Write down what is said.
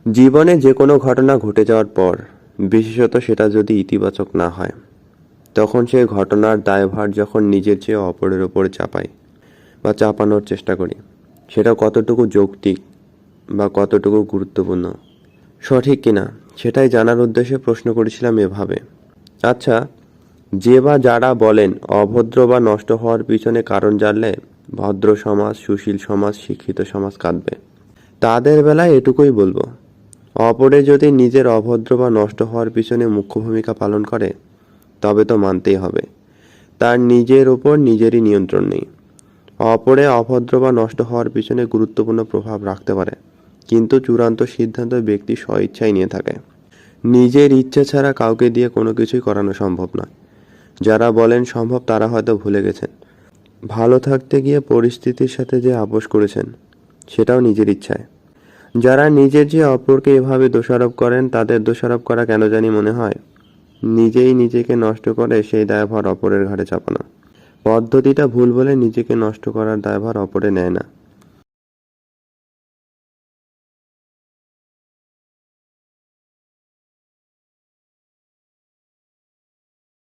জীবনে যে কোনো ঘটনা ঘটে যাওয়ার পর, বিশেষত সেটা যদি ইতিবাচক না হয়, তখন সেই ঘটনার দায়ভার যখন নিজের চেয়ে অপরের ওপরে চাপাই বা চাপানোর চেষ্টা করি, সেটা কতটুকু যৌক্তিক বা কতটুকু গুরুত্বপূর্ণ, সঠিক কিনা সেটাই জানার উদ্দেশ্যে প্রশ্ন করেছিলাম এভাবে। আচ্ছা, যে বা যারা বলেন অভদ্র বা নষ্ট হওয়ার পিছনে কারণ জানলে ভদ্র সমাজ, সুশীল সমাজ, শিক্ষিত সমাজ কাঁদবে, তাদের বেলায় এটুকুই বলবো, অপরে যদি নিজের অভদ্র বা নষ্ট হওয়ার পিছনে মুখ্য ভূমিকা পালন করে, তবে তো মানতেই হবে তার নিজের ওপর নিজেরই নিয়ন্ত্রণ নেই। অপরে অভদ্র বা নষ্ট হওয়ার পিছনে গুরুত্বপূর্ণ প্রভাব রাখতে পারে, কিন্তু চূড়ান্ত সিদ্ধান্ত ব্যক্তি স্বইচ্ছায় নিয়ে থাকে। নিজের ইচ্ছা ছাড়া কাউকে দিয়ে কোনো কিছুই করানো সম্ভব নয়। যারা বলেন সম্ভব তারা হয়তো ভুলে গেছেন, ভালো থাকতে গিয়ে পরিস্থিতির সাথে যে আপোষ করেছেন, সেটাও নিজের ইচ্ছায়। যারা নিজের যে অপরকে এভাবে দোষারোপ করেন, তাদের দোষারোপ করা কেন জানি মনে হয় নিজেই নিজেকে নষ্ট করে সেই দায়ভার অপরের ঘাড়ে চাপানো। পদ্ধতিটা ভুল বলে নিজেকে নষ্ট করার দায়ভার অপরে নেয় না,